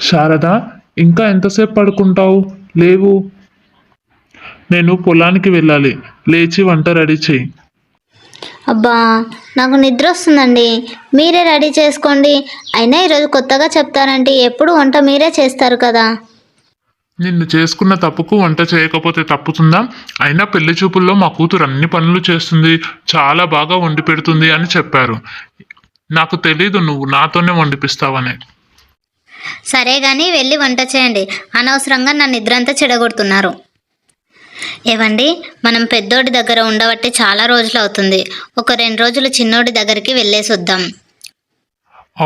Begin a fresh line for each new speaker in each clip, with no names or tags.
శారద, ఇంకా ఎంతసేపు పడుకుంటావు? లేవు. నేను పొలానికి వెళ్ళాలి. లేచి వంట రెడీ చెయ్యి.
అబ్బా, నాకు నిద్ర వస్తుందండి. మీరే రెడీ చేసుకోండి. అయినా ఈరోజు కొత్తగా చెప్తారంటే ఎప్పుడు వంట మీరే చేస్తారు కదా.
నిన్ను చేసుకున్న తప్పుకు వంట చేయకపోతే తప్పుతుందా? అయినా పెళ్లి చూపుల్లో మా కూతురు అన్ని పనులు చేస్తుంది, చాలా బాగా వండి పెడుతుంది అని చెప్పారు. నాకు తెలీదు నువ్వు నాతోనే వండిపిస్తావని.
సరే కానీ వెళ్ళి వంట చేయండి. అనవసరంగా నా నిద్ర అంతా చెడగొడుతున్నారు. ఏవండి, మనం పెద్దోడి దగ్గర ఉండబట్టి చాలా రోజులు అవుతుంది. ఒక 2 రోజులు చిన్నోడి దగ్గరికి వెళ్ళేసి వద్దాం.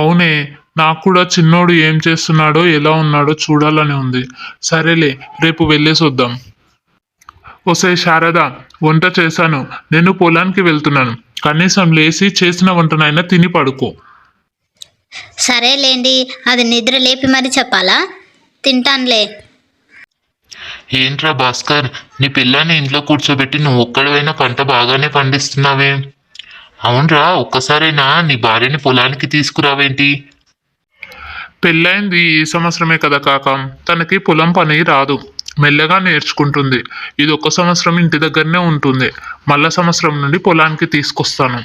అవునే, నాకు కూడా చిన్నోడు ఏం చేస్తున్నాడో ఎలా ఉన్నాడో చూడాలని ఉంది. సరేలే, రేపు వెళ్ళేసి వద్దాం. ఒసే శారద, వంట చేశాను. నేను పొలానికి వెళ్తున్నాను. కనీసం లేచి చేసిన వంటనైనా తిని పడుకో.
సరేలేండి, అది నిద్ర లేపి మరి చెప్పాలా? తింటానులే.
ఏంట్రా భాస్కర్, నీ పిల్లని ఇంట్లో కూర్చోబెట్టి నువ్వు ఒక్కడివైనా పంట బాగానే పండిస్తున్నావే? అవునరా, ఒక్కసారైనా నీ భార్యని పొలానికి తీసుకురావేంటి?
పెళ్ళైంది ఈ సంవత్సరమే కదా కాక, తనకి పొలం పని రాదు. మెల్లగా నేర్చుకుంటుంది. ఇది 1 సంవత్సరం ఇంటి దగ్గరనే ఉంటుంది. మళ్ళా సంవత్సరం నుండి పొలానికి తీసుకొస్తాను.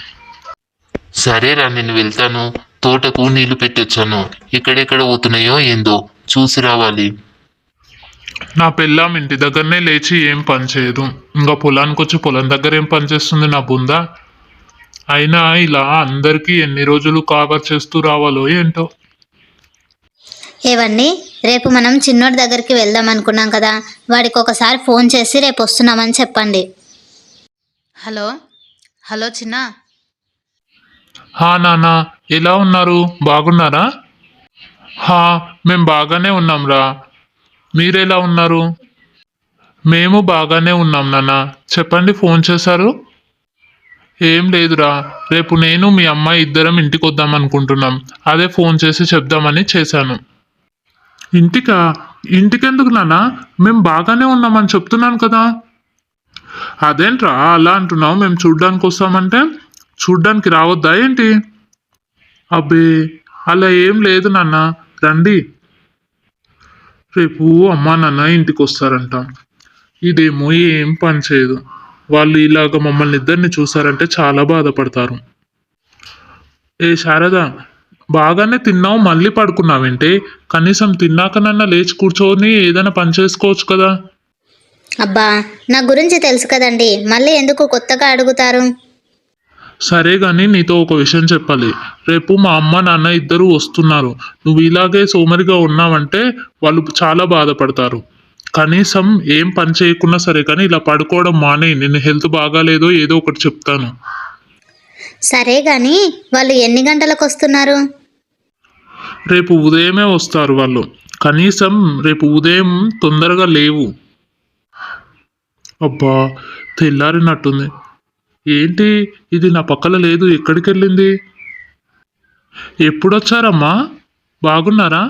సరేరా, నేను వెళ్తాను. తోటకు నీళ్లు పెట్టొచ్చాను. ఎక్కడెక్కడ పోతున్నాయో ఏందో చూసి రావాలి.
నా పెళ్ళాం ఇంటి దగ్గరనే లేచి ఏం పని చేయదు. ఇంకా పొలానికి వచ్చి పొలం దగ్గర ఏం పని చేస్తుంది నా బుందా? అయినా ఇలా అందరికీ ఎన్ని రోజులు కవర్ చేస్తూ రావాలో ఏంటో.
ఏవండి, రేపు మనం చిన్నోడి దగ్గరికి వెళ్దాం అనుకున్నాం కదా. వాడికి ఒకసారి ఫోన్ చేసి రేపు వస్తున్నామని చెప్పండి.
హలో హలో చిన్న.
హా నాన్న, ఎలా ఉన్నారు? బాగున్నారా? హా, మేము బాగానే ఉన్నాంరా. మీరెలా ఉన్నారు? మేము బాగానే ఉన్నాం నాన్న. చెప్పండి, ఫోన్ చేశారు? ఏం లేదురా, రేపు నేను మీ అమ్మాయి ఇద్దరం ఇంటికి వద్దాం అనుకుంటున్నాం. అదే ఫోన్ చేసి చెప్దామని చేశాను. ఇంటికా? ఇంటికెందుకు నాన్న? మేము బాగానే ఉన్నామని చెప్తున్నాను కదా. అదేంట్రా అలా అంటున్నావు? మేము చూడ్డానికి వస్తామంటే చూడ్డానికి రావద్దా ఏంటి? అబ్బే, అలా ఏం లేదు నాన్న, రండి. రేపు అమ్మా నాన్న ఇంటికి వస్తారంట. ఇదేమో ఏం పని చేయదు. వాళ్ళు ఇలాగ మమ్మల్ని ఇద్దరిని చూసారంటే చాలా బాధపడతారు. ఏ శారద, బాగానే తిన్నావు, మళ్ళీ పడుకున్నావేంటే? కనీసం తిన్నాకనన్నా లేచి కూర్చొని ఏదైనా పని చేసుకోవచ్చు కదా.
అబ్బా, నా గురించి తెలుసు కదండి, మళ్ళీ ఎందుకు కొత్తగా అడుగుతారు?
సరే గాని నీతో ఒక విషయం చెప్పాలి. రేపు మా అమ్మ నాన్న ఇద్దరు వస్తున్నారు. నువ్వు ఇలాగే సోమరిగా ఉన్నావంటే వాళ్ళు చాలా బాధపడతారు. కనీసం ఏం పని చేయకున్నా సరే కానీ ఇలా పడుకోవడం మానే. నేను హెల్త్ బాగాలేదో ఏదో ఒకటి చెప్తాను.
సరే కానీ వాళ్ళు ఎన్ని గంటలకు వస్తున్నారు?
రేపు ఉదయమే వస్తారు వాళ్ళు. కనీసం రేపు ఉదయం తొందరగా లేవు. అబ్బా, తెల్లారినట్టుంది. ఏంటి ఇది నా పక్కన లేదు, ఎక్కడికి వెళ్ళింది? ఎప్పుడొచ్చారమ్మా? బాగున్నారా?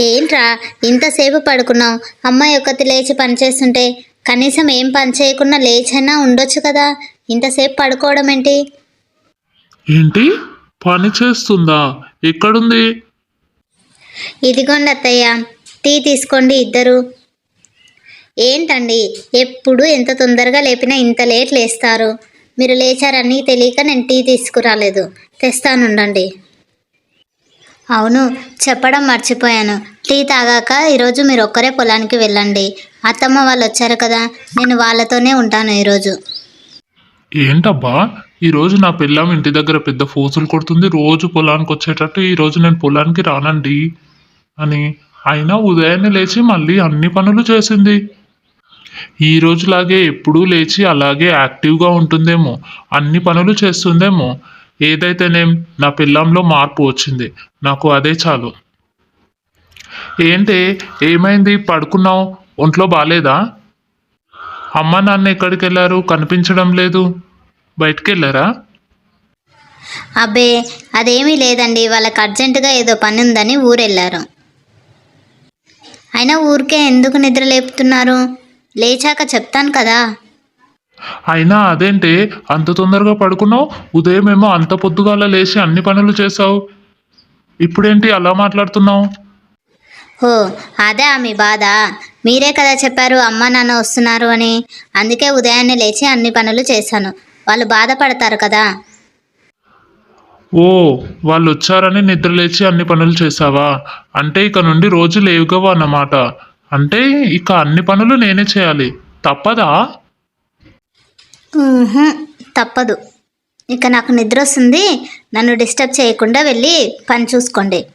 ఏంట్రా ఇంతసేపు పడుకున్నావు? అమ్మాయి ఒక్కతి లేచి పని చేస్తుంటే కనీసం ఏం పని చేయకుండా లేచైనా ఉండొచ్చు కదా. ఇంతసేపు పడుకోవడం ఏంటి?
ఏంటి పని చేస్తుందా? ఎక్కడుంది?
ఇదిగోండి అత్తయ్య, టీ తీసుకోండి ఇద్దరు. ఏంటండి, ఎప్పుడు ఎంత తొందరగా లేపినా ఇంత లేట్ లేస్తారు. మీరు లేచారని తెలియక నేను టీ తీసుకురాలేదు. తెస్తానుండండి. అవును, చెప్పడం మర్చిపోయాను. టీ తాగాక ఈరోజు మీరు ఒక్కరే పొలానికి వెళ్ళండి. అత్తమ్మ వాళ్ళు వచ్చారు కదా, నేను వాళ్ళతోనే ఉంటాను ఈరోజు.
ఏంటబ్బా, ఈరోజు నా పిల్లం ఇంటి దగ్గర పెద్ద ఫోజులు కొడుతుంది. రోజు పొలానికి వచ్చేటట్టు ఈరోజు నేను పొలానికి రానండి అని. అయినా ఉదయాన్నే లేచి మళ్ళీ అన్ని పనులు చేసింది. ఈ రోజులాగే ఎప్పుడూ లేచి అలాగే యాక్టివ్గా ఉంటుందేమో, అన్ని పనులు చేస్తుందేమో. ఏదైతేనేం నా పిల్లంలో మార్పు వచ్చింది. నాకు అదే చాలు. ఏంటి, ఏమైంది? పడుకున్నావు? ఒంట్లో బాలేదా? అమ్మ నాన్న ఎక్కడికి వెళ్ళారు? కనిపించడం లేదు. బయటికి వెళ్ళారా?
అబ్బే, అదేమీ లేదండి, వాళ్ళకి అర్జెంటుగా ఏదో పని ఉందని ఊరెళ్ళారు. అయినా ఊరికే ఎందుకు నిద్ర లేపుతున్నారు? లేచాక చెప్తాను కదా.
అయినా అదేంటే అంత తొందరగా పడుకున్నావు? ఉదయం ఏమో అంత పొద్దుగాల లేచి అన్ని పనులు చేసావు. ఇప్పుడేంటి అలా మాట్లాడుతున్నావు?
ఓ అదే మీ బాధ. మీరే కదా చెప్పారు అమ్మ నాన్న వస్తున్నారు అని. అందుకే ఉదయాన్నే లేచి అన్ని పనులు చేశాను. వాళ్ళు బాధపడతారు కదా.
ఓ, వాళ్ళు వచ్చారని నిద్రలేచి అన్ని పనులు చేసావా? అంటే ఇక నుండి రోజు లేవుగవు అన్నమాట. అంటే ఇక అన్ని పనులు నేనే చేయాలి, తప్పదా?
ఊహు, తప్పదు. ఇక నాకు నిద్ర వస్తుంది. నన్ను డిస్టర్బ్ చేయకుండా వెళ్ళి పని చూసుకోండి.